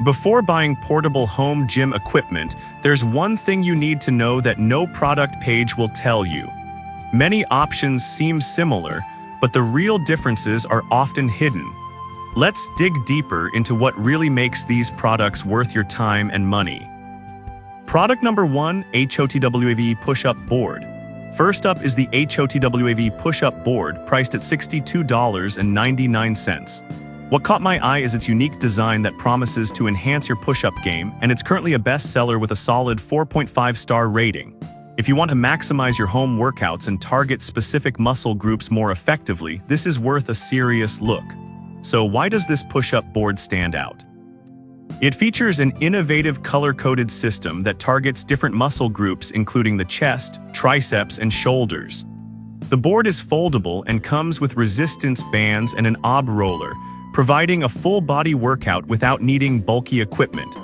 Before buying portable home gym equipment, there's one thing you need to know that no product page will tell you. Many options seem similar, but the real differences are often hidden. Let's dig deeper into what really makes these products worth your time and money. Product number 1, HOTWAV Push-Up Board. First up is the HOTWAV Push-Up Board, priced at $62.99. What caught my eye is its unique design that promises to enhance your push-up game, and it's currently a bestseller with a solid 4.5-star rating. If you want to maximize your home workouts and target specific muscle groups more effectively, this is worth a serious look. So why does this push-up board stand out? It features an innovative color-coded system that targets different muscle groups including the chest, triceps, and shoulders. The board is foldable and comes with resistance bands and an ob roller, providing a full-body workout without needing bulky equipment.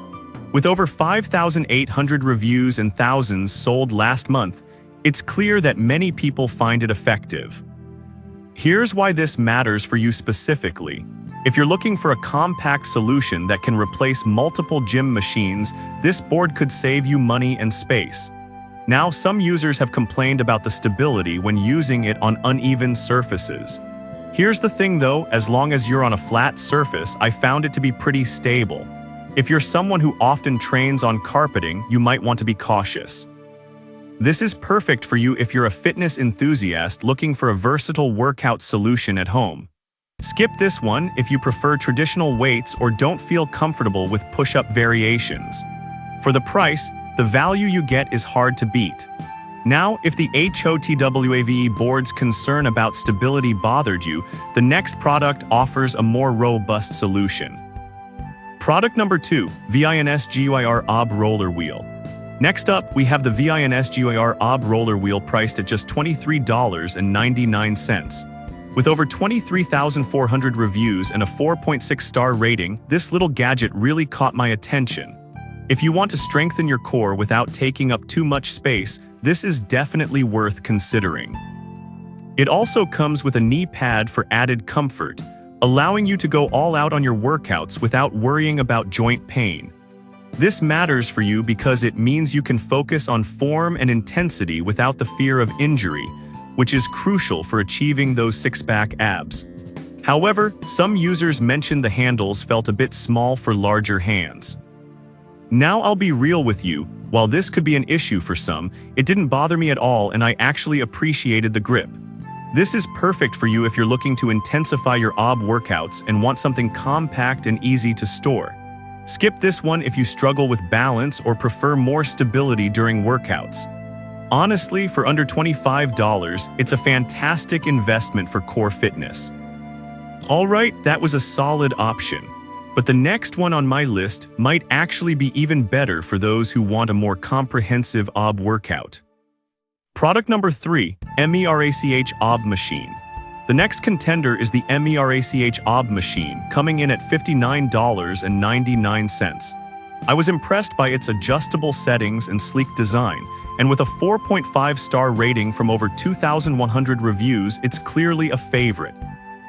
With over 5,800 reviews and thousands sold last month, it's clear that many people find it effective. Here's why this matters for you specifically. If you're looking for a compact solution that can replace multiple gym machines, this board could save you money and space. Now, some users have complained about the stability when using it on uneven surfaces. Here's the thing though, as long as you're on a flat surface, I found it to be pretty stable. If you're someone who often trains on carpeting, you might want to be cautious. This is perfect for you if you're a fitness enthusiast looking for a versatile workout solution at home. Skip this one if you prefer traditional weights or don't feel comfortable with push-up variations. For the price, the value you get is hard to beat. Now, if the HOTWAV board's concern about stability bothered you, the next product offers a more robust solution. Product number 2, VINS-GYR OB Roller Wheel. Next up, we have the VINS-GYR OB Roller Wheel priced at just $23.99. With over 23,400 reviews and a 4.6-star rating, this little gadget really caught my attention. If you want to strengthen your core without taking up too much space, this is definitely worth considering. It also comes with a knee pad for added comfort, allowing you to go all out on your workouts without worrying about joint pain. This matters for you because it means you can focus on form and intensity without the fear of injury, which is crucial for achieving those six-pack abs. However, some users mentioned the handles felt a bit small for larger hands. Now I'll be real with you, while this could be an issue for some, it didn't bother me at all and I actually appreciated the grip. This is perfect for you if you're looking to intensify your OB workouts and want something compact and easy to store. Skip this one if you struggle with balance or prefer more stability during workouts. Honestly, for under $25, it's a fantastic investment for core fitness. Alright, that was a solid option. But the next one on my list might actually be even better for those who want a more comprehensive OB workout. Product number 3, MERACH OB Machine. The next contender is the MERACH OB Machine, coming in at $59.99. I was impressed by its adjustable settings and sleek design, and with a 4.5-star rating from over 2,100 reviews, it's clearly a favorite.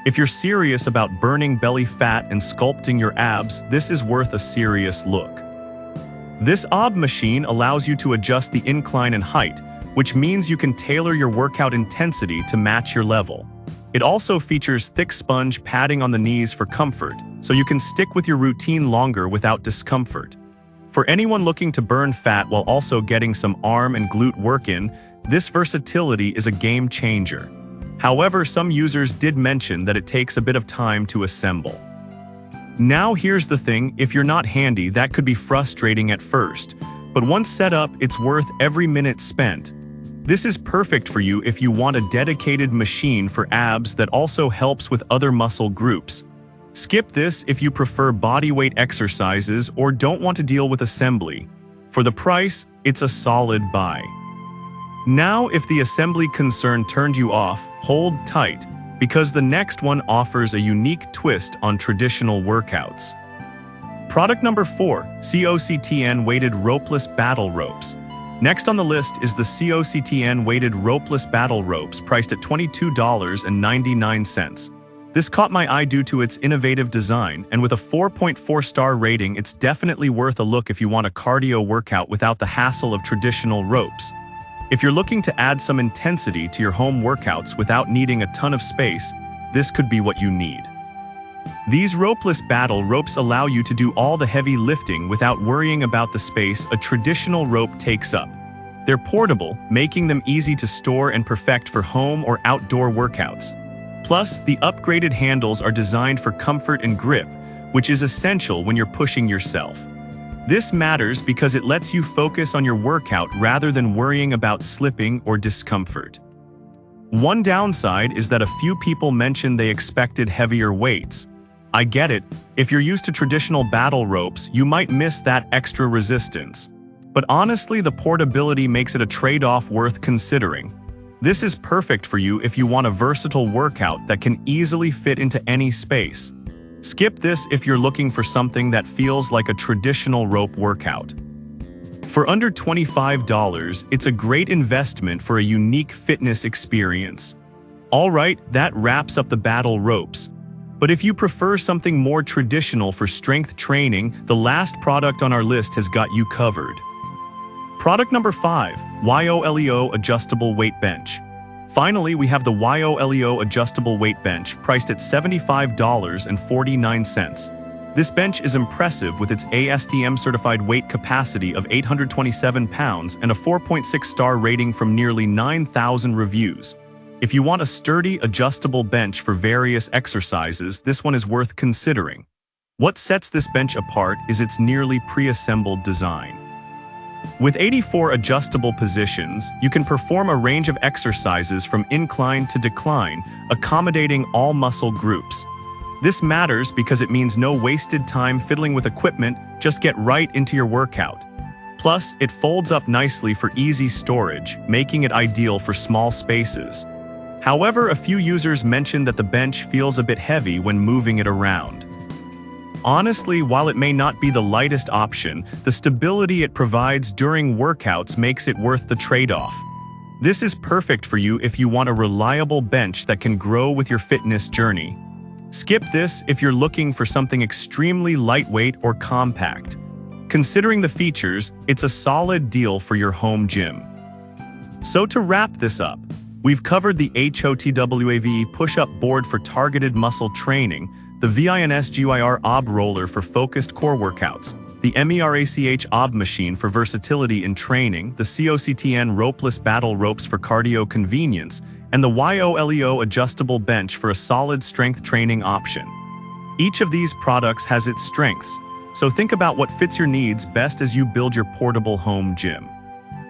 If you're serious about burning belly fat and sculpting your abs, this is worth a serious look. This OB machine allows you to adjust the incline and height, which means you can tailor your workout intensity to match your level. It also features thick sponge padding on the knees for comfort, so you can stick with your routine longer without discomfort. For anyone looking to burn fat while also getting some arm and glute work in, this versatility is a game changer. However, some users did mention that it takes a bit of time to assemble. Now here's the thing, if you're not handy, that could be frustrating at first, but once set up, it's worth every minute spent. This is perfect for you if you want a dedicated machine for abs that also helps with other muscle groups. Skip this if you prefer bodyweight exercises or don't want to deal with assembly. For the price, it's a solid buy. Now, if the assembly concern turned you off, hold tight, because the next one offers a unique twist on traditional workouts. Product number 4, COCTN Weighted Ropeless Battle Ropes. Next on the list is the COCTN Weighted Ropeless Battle Ropes, priced at $22.99. This caught my eye due to its innovative design, and with a 4.4-star rating, it's definitely worth a look if you want a cardio workout without the hassle of traditional ropes. If you're looking to add some intensity to your home workouts without needing a ton of space, this could be what you need. These ropeless battle ropes allow you to do all the heavy lifting without worrying about the space a traditional rope takes up. They're portable, making them easy to store and perfect for home or outdoor workouts. Plus, the upgraded handles are designed for comfort and grip, which is essential when you're pushing yourself. This matters because it lets you focus on your workout rather than worrying about slipping or discomfort. One downside is that a few people mentioned they expected heavier weights. I get it, if you're used to traditional battle ropes, you might miss that extra resistance. But honestly, the portability makes it a trade-off worth considering. This is perfect for you if you want a versatile workout that can easily fit into any space. Skip this if you're looking for something that feels like a traditional rope workout. For under $25, it's a great investment for a unique fitness experience. Alright, that wraps up the battle ropes. But if you prefer something more traditional for strength training, the last product on our list has got you covered. Product number 5, YOLEO Adjustable Weight Bench. Finally, we have the YOLEO Adjustable Weight Bench, priced at $75.49. This bench is impressive with its ASTM-certified weight capacity of 827 pounds and a 4.6-star rating from nearly 9,000 reviews. If you want a sturdy, adjustable bench for various exercises, this one is worth considering. What sets this bench apart is its nearly pre-assembled design. With 84 adjustable positions, you can perform a range of exercises from incline to decline, accommodating all muscle groups. This matters because it means no wasted time fiddling with equipment, just get right into your workout. Plus, it folds up nicely for easy storage, making it ideal for small spaces. However, a few users mentioned that the bench feels a bit heavy when moving it around. Honestly, while it may not be the lightest option, the stability it provides during workouts makes it worth the trade-off. This is perfect for you if you want a reliable bench that can grow with your fitness journey. Skip this if you're looking for something extremely lightweight or compact. Considering the features, it's a solid deal for your home gym. So to wrap this up, we've covered the HOTWAVE push-up board for targeted muscle training, the VINSGYR OB roller for focused core workouts, the MERACH OB machine for versatility in training, the COCTN ropeless battle ropes for cardio convenience, and the YOLEO adjustable bench for a solid strength training option. Each of these products has its strengths, so think about what fits your needs best as you build your portable home gym.